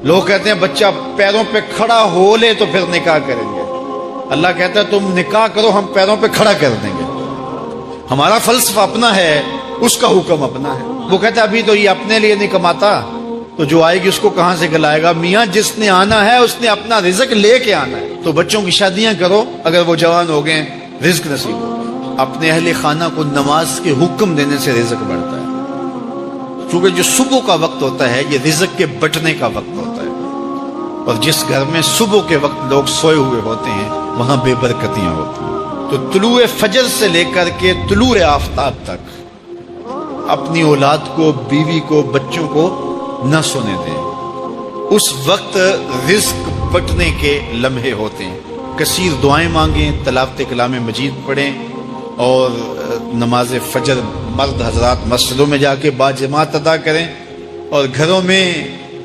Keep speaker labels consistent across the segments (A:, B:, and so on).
A: لوگ کہتے ہیں بچہ پیروں پہ کھڑا ہو لے تو پھر نکاح کریں گے. اللہ کہتا ہے تم نکاح کرو، ہم پیروں پہ کھڑا کر دیں گے. ہمارا فلسفہ اپنا ہے، اس کا حکم اپنا ہے. وہ کہتا ہے ابھی تو یہ اپنے لیے نہیں کماتا، تو جو آئے گی اس کو کہاں سے کھلائے گا؟ میاں جس نے آنا ہے اس نے اپنا رزق لے کے آنا ہے. تو بچوں کی شادیاں کرو، اگر وہ جوان ہو گئے رزق نصیب ہو. اپنے اہل خانہ کو نماز کے حکم دینے سے رزق بڑھتا ہے، کیونکہ جو صبح کا وقت ہوتا ہے یہ رزق کے بٹنے کا وقت ہوتا ہے. اور جس گھر میں صبح کے وقت لوگ سوئے ہوئے ہوتے ہیں وہاں بے برکتیاں ہوتی ہیں. تو طلوع فجر سے لے کر کے طلوع آفتاب تک اپنی اولاد کو، بیوی کو، بچوں کو نہ سونے دیں. اس وقت رزق بٹنے کے لمحے ہوتے ہیں. کثیر دعائیں مانگیں، تلاوت کلام مجید پڑھیں، اور نماز فجر مرد حضرات مسجدوں میں جا کے باجماعت ادا کریں، اور گھروں میں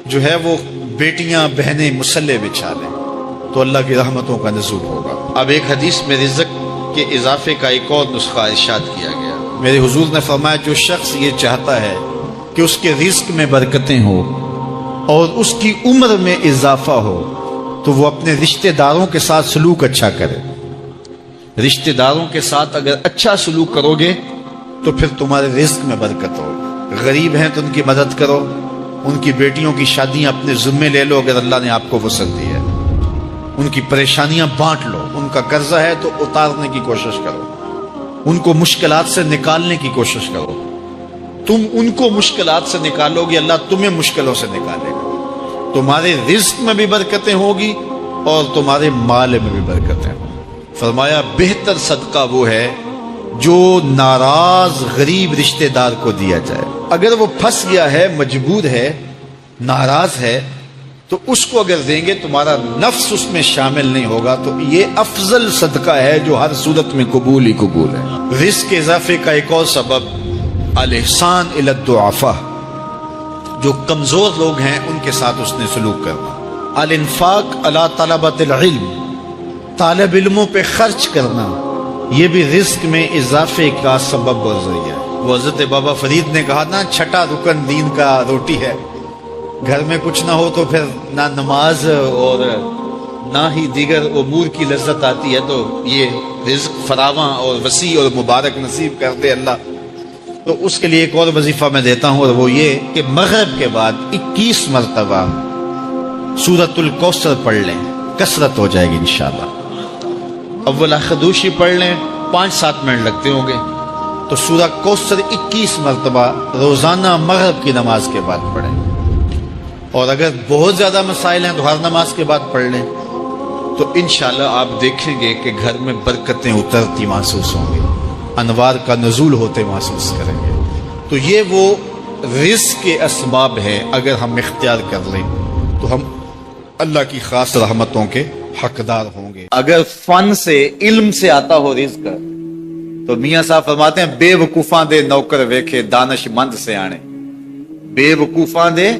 A: جو ہے وہ بیٹیاں بہنیں مصلے بچھا لیں، تو اللہ کی رحمتوں کا نزول ہوگا. اب ایک حدیث میں رزق کے اضافے کا ایک اور نسخہ ارشاد کیا گیا. میرے حضور نے فرمایا جو شخص یہ چاہتا ہے کہ اس کے رزق میں برکتیں ہو اور اس کی عمر میں اضافہ ہو تو وہ اپنے رشتہ داروں کے ساتھ سلوک اچھا کرے. رشتہ داروں کے ساتھ اگر اچھا سلوک کرو گے تو پھر تمہارے رزق میں برکت ہو. غریب ہیں تو ان کی مدد کرو، ان کی بیٹیوں کی شادیاں اپنے ذمے لے لو اگر اللہ نے آپ کو وسعت دی ہے. ان کی پریشانیاں بانٹ لو، ان کا قرضہ ہے تو اتارنے کی کوشش کرو، ان کو مشکلات سے نکالنے کی کوشش کرو. تم ان کو مشکلات سے نکالو گے، اللہ تمہیں مشکلوں سے نکالے گا. تمہارے رزق میں بھی برکتیں ہوگی اور تمہارے مال میں بھی برکتیں ہوں. فرمایا بہتر صدقہ وہ ہے جو ناراض غریب رشتہ دار کو دیا جائے. اگر وہ پھنس گیا ہے، مجبور ہے، ناراض ہے، تو اس کو اگر دیں گے تمہارا نفس اس میں شامل نہیں ہوگا، تو یہ افضل صدقہ ہے جو ہر صورت میں قبول ہی قبول ہے. رزق کے اضافے کا ایک اور سبب الاحسان الی الضعفاء، جو کمزور لوگ ہیں ان کے ساتھ اس نے سلوک کرنا. الانفاق علی طلبۃ العلم، طالب علموں پہ خرچ کرنا، یہ بھی رزق میں اضافے کا سبب اور ذریعہ ہے. وہ حضرت بابا فرید نے کہا نا چھٹا رکن دین کا روٹی ہے. گھر میں کچھ نہ ہو تو پھر نہ نماز اور نہ ہی دیگر امور کی لذت آتی ہے. تو یہ رزق فراواں اور وسیع اور مبارک نصیب کر دے اللہ. تو اس کے لیے ایک اور وظیفہ میں دیتا ہوں، اور وہ یہ کہ مغرب کے بعد 21 مرتبہ سورۃ الکوثر پڑھ لیں، کثرت ہو جائے گی انشاءاللہ. اول خدوشی پڑھ لیں، 5-7 منٹ لگتے ہوں گے، تو سورہ کوثر 21 مرتبہ روزانہ مغرب کی نماز کے بعد پڑھیں. اور اگر بہت زیادہ مسائل ہیں تو ہر نماز کے بعد پڑھ لیں. تو انشاءاللہ آپ دیکھیں گے کہ گھر میں برکتیں اترتی محسوس ہوں گی، انوار کا نزول ہوتے محسوس کریں گے. تو یہ وہ رزق کے اسباب ہیں، اگر ہم اختیار کر لیں تو ہم اللہ کی خاص رحمتوں کے حقدار ہوں گے. اگر فن سے، علم سے آتا ہو رزق، تو میاں صاحب فرماتے ہیں بے وقوفاں دے نوکر ویکھے دانش مند سے آنے. بے وقوفاں دے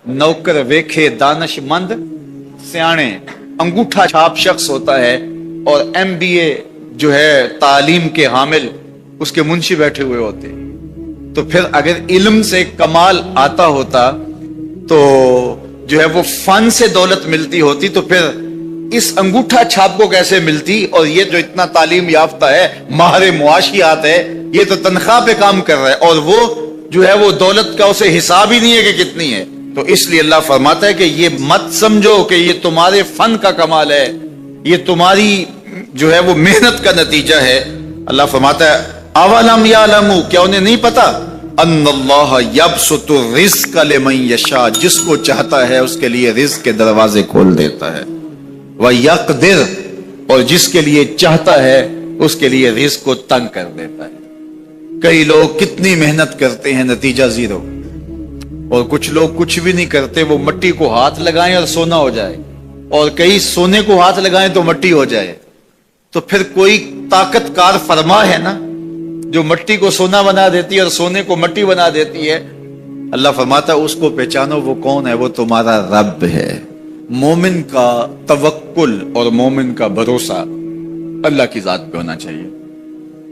A: نوکر ویکھے دانش مند سیانے. انگوٹھا چھاپ شخص ہوتا ہے اور MBA جو ہے تعلیم کے حامل، اس کے منشی بیٹھے ہوئے ہوتے ہیں. تو پھر اگر علم سے کمال آتا ہوتا تو جو ہے وہ فن سے دولت ملتی ہوتی، تو پھر اس انگوٹھا چھاپ کو کیسے ملتی؟ اور یہ جو اتنا تعلیم یافتہ ہے، ماہر معاشیات ہے، یہ تو تنخواہ پہ کام کر رہا ہے، اور وہ جو ہے وہ دولت کا اسے حساب ہی نہیں ہے کہ کتنی ہے. تو اس لیے اللہ فرماتا ہے کہ یہ مت سمجھو کہ یہ تمہارے فن کا کمال ہے، یہ تمہاری جو ہے وہ محنت کا نتیجہ ہے. اللہ فرماتا ہے اولم یعلموا، کیا انہیں نہیں پتا؟ ان اللہ یبسط الرزق لمن یشاء، جس کو چاہتا ہے اس کے لیے رزق کے دروازے کھول دیتا ہے. وَيَقْدِرْ، اور جس کے لیے چاہتا ہے اس کے لیے رزق کو تنگ کر دیتا ہے. کئی لوگ کتنی محنت کرتے ہیں، نتیجہ زیرو. اور کچھ لوگ کچھ بھی نہیں کرتے، وہ مٹی کو ہاتھ لگائیں اور سونا ہو جائے، اور کئی سونے کو ہاتھ لگائیں تو مٹی ہو جائے. تو پھر کوئی طاقت کار فرما ہے نا جو مٹی کو سونا بنا دیتی ہے اور سونے کو مٹی بنا دیتی ہے. اللہ فرماتا ہے اس کو پہچانو، وہ کون ہے؟ وہ تمہارا رب ہے. مومن کا توکل اور مومن کا بھروسہ اللہ کی ذات پہ ہونا چاہیے.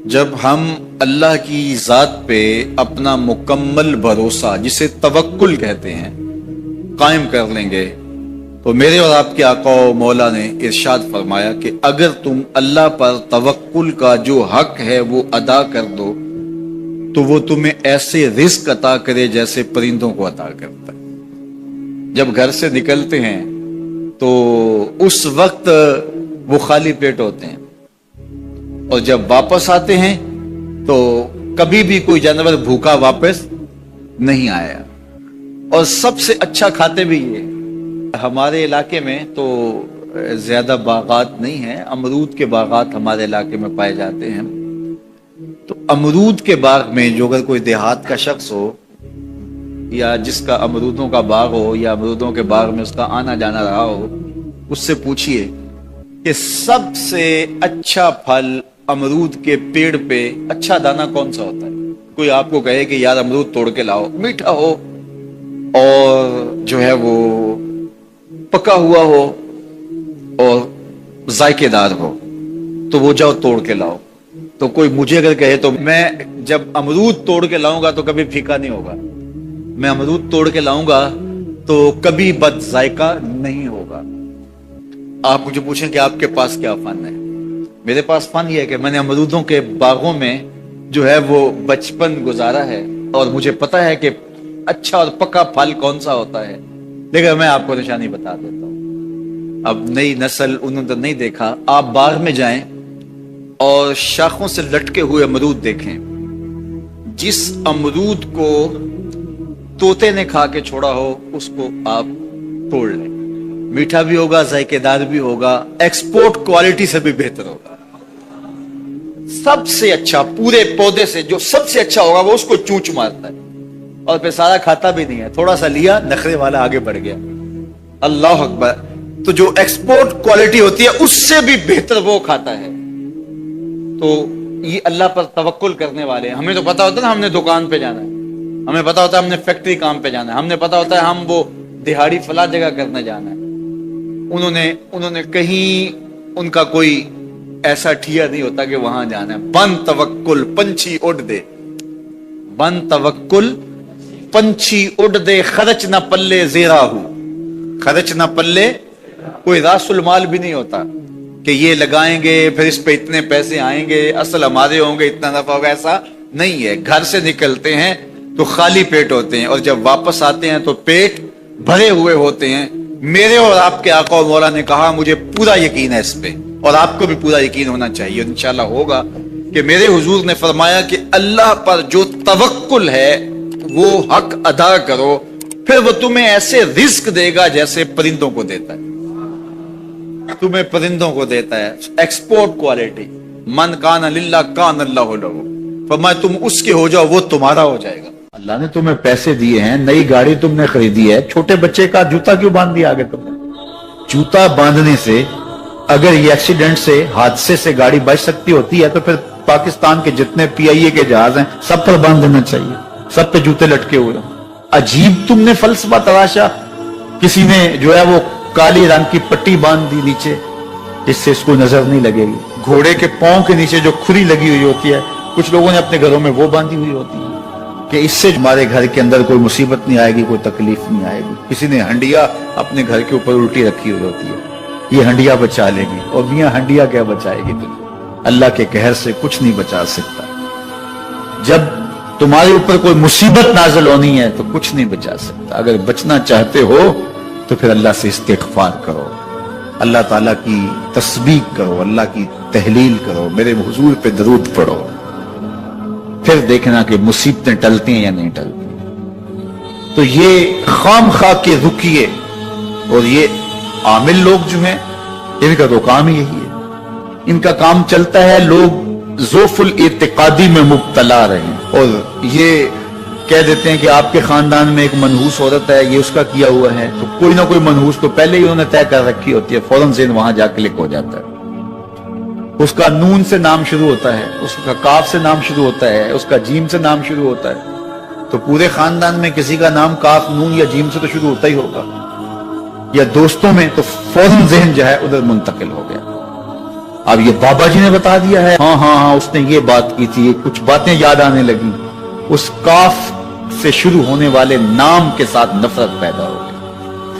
A: جب ہم اللہ کی ذات پہ اپنا مکمل بھروسہ، جسے توکل کہتے ہیں،
B: قائم کر لیں گے تو میرے اور آپ کے آقا و مولا نے ارشاد فرمایا کہ اگر تم اللہ پر توکل کا جو حق ہے وہ ادا کر دو تو وہ تمہیں ایسے رزق عطا کرے جیسے پرندوں کو عطا کرتا ہے۔ جب گھر سے نکلتے ہیں تو اس وقت وہ خالی پیٹ ہوتے ہیں، اور جب واپس آتے ہیں تو کبھی بھی کوئی جانور بھوکا واپس نہیں آیا، اور سب سے اچھا کھاتے بھی یہ۔ ہمارے علاقے میں تو زیادہ باغات نہیں ہیں، امرود کے باغات ہمارے علاقے میں پائے جاتے ہیں۔ تو امرود کے باغ میں جو اگر کوئی دیہات کا شخص ہو یا جس کا امرودوں کا باغ ہو یا امرودوں کے باغ میں اس کا آنا جانا رہا ہو، اس سے پوچھئے کہ سب سے اچھا پھل امرود کے پیڑ پہ اچھا دانہ کون سا ہوتا ہے؟ کوئی آپ کو کہے کہ یار امرود توڑ کے لاؤ، میٹھا ہو اور جو ہے وہ پکا ہوا ہو اور ذائقے دار ہو تو وہ جاؤ توڑ کے لاؤ۔ تو کوئی مجھے اگر کہے تو میں جب امرود توڑ کے لاؤں گا تو کبھی پھیکا نہیں ہوگا، میں امرود توڑ کے لاؤں گا تو کبھی بد ذائقہ نہیں ہوگا۔ آپ مجھے پوچھیں کہ آپ کے پاس کیا فن ہے؟ میرے پاس فن یہ ہے کہ میں نے امرودوں کے باغوں میں جو ہے وہ بچپن گزارا ہے، اور مجھے پتا ہے کہ اچھا اور پکا پھل کون سا ہوتا ہے۔ لیکن میں آپ کو نشانی بتا دیتا ہوں، اب نئی نسل انہوں نے نہیں دیکھا، آپ باغ میں جائیں اور شاخوں سے لٹکے ہوئے امرود دیکھیں، جس امرود کو طوطے نے کھا کے چھوڑا ہو اس کو آپ توڑ لیں، میٹھا بھی ہوگا، ذائقے دار بھی ہوگا، ایکسپورٹ کوالٹی سے بھی بہتر ہوگا۔ سب سے اچھا پورے پودے سے جو سب سے اچھا ہوگا وہ اس کو چونچ مارتا ہے اور پھر سارا کھاتا بھی نہیں ہے، تھوڑا سا لیا، نخرے والا آگے بڑھ گیا۔ اللہ اکبر۔ تو جو ایکسپورٹ کوالٹی ہوتی ہے اس سے بھی بہتر وہ کھاتا ہے۔ تو یہ اللہ پر توکل کرنے والے، ہمیں تو پتا ہوتا ہے نا ہم نے دکان پہ جانا ہے، ہمیں پتا ہوتا ہے ہم نے فیکٹری کام پہ جانا ہے، ہمیں پتا ہوتا ہے ہم وہ دہاڑی فلاں جگہ کرنے جانا ہے۔ انہوں نے کہیں ان کا کوئی ایسا ٹھیا نہیں ہوتا کہ وہاں جانا ہے۔ بن توکل پنچھی اڑ دے، بن توکل پنچھی اڑ دے، خرچ نہ پلے زیرا ہو، خرچ نہ پلے، کوئی راس المال بھی نہیں ہوتا کہ یہ لگائیں گے پھر اس پہ اتنے پیسے آئیں گے، اصل ہمارے ہوں گے، اتنا نفع ہوگا، ایسا نہیں ہے۔ گھر سے نکلتے ہیں تو خالی پیٹ ہوتے ہیں، اور جب واپس آتے ہیں تو پیٹ بھرے ہوئے ہوتے ہیں۔ میرے اور آپ کے آقا و مولا نے کہا، مجھے پورا یقین ہے اس پہ، اور آپ کو بھی پورا یقین ہونا چاہیے، انشاءاللہ ہوگا، کہ میرے حضور نے فرمایا کہ اللہ پر جو توکل ہے وہ حق ادا کرو، پھر وہ تمہیں ایسے رزق دے گا جیسے پرندوں کو دیتا ہے، تمہیں پرندوں کو دیتا ہے۔ ایکسپورٹ کوالٹی، من کان للہ کان اللہ لہ، فرمایا تم اس کے ہو جاؤ وہ تمہارا ہو جائے گا۔
C: اللہ نے تمہیں پیسے دیے ہیں، نئی گاڑی تم نے خریدی ہے، چھوٹے بچے کا جوتا کیوں باندھ دیا آگے تم نے؟ جوتا باندھنے سے اگر یہ ایکسیڈنٹ سے، حادثے سے گاڑی بچ سکتی ہوتی ہے تو پھر پاکستان کے جتنے پی آئی اے کے جہاز ہیں سب پر باندھ دینا چاہیے، سب پہ جوتے لٹکے ہوئے۔ عجیب تم نے فلسفہ تراشا، کسی نے جو ہے وہ کالی رنگ کی پٹی باندھ دی نیچے، اس سے اس کو نظر نہیں لگے گی۔ گھوڑے کے پاؤں کے نیچے جو کھری لگی ہوئی ہوتی ہے، کچھ لوگوں نے اپنے گھروں میں وہ باندھی ہوئی ہوتی ہے کہ اس سے ہمارے گھر کے اندر کوئی مصیبت نہیں آئے گی، کوئی تکلیف نہیں آئے گی۔ کسی نے ہنڈیا اپنے گھر کے اوپر الٹی رکھی ہوئی ہوتی ہے، یہ ہنڈیا بچا لے گی، اور میاں ہنڈیا کیا بچائے گی تجھے؟ اللہ کے قہر سے کچھ نہیں بچا سکتا۔ جب تمہارے اوپر کوئی مصیبت نازل ہونی ہے تو کچھ نہیں بچا سکتا۔ اگر بچنا چاہتے ہو تو پھر اللہ سے استغفار کرو، اللہ تعالیٰ کی تسبیح کرو، اللہ کی تحلیل کرو، میرے حضور پہ درود پڑھو، پھر دیکھنا کہ مصیبتیں ٹلتی ہیں یا نہیں ٹلتی۔ تو یہ خام خواہ کے رکیے، اور یہ عامل لوگ جو ہیں ان کا تو کام ہی یہی ہے، ان کا کام چلتا ہے لوگ ذوف الاعتقادی میں مبتلا رہے، اور یہ کہہ دیتے ہیں کہ آپ کے خاندان میں ایک منحوس عورت ہے، یہ اس کا کیا ہوا ہے، تو کوئی نہ کوئی منحوس تو پہلے ہی انہوں نے طے کر رکھی ہوتی ہے، فوراً ذہن وہاں جا کلک ہو جاتا ہے۔ اس کا نون سے نام شروع ہوتا ہے، اس کا کاف سے نام شروع ہوتا ہے، اس کا جیم سے نام شروع ہوتا ہے، تو پورے خاندان میں کسی کا نام کاف، نون یا جیم سے تو شروع ہوتا ہی ہوگا، یا دوستوں میں، تو فوراً ذہن جو ہے ادھر منتقل ہو گیا۔ اب یہ بابا جی نے بتا دیا ہے، ہاں اس نے یہ بات کی تھی، کچھ باتیں یاد آنے لگی، اس کاف سے شروع ہونے والے نام کے ساتھ نفرت پیدا ہو گئی۔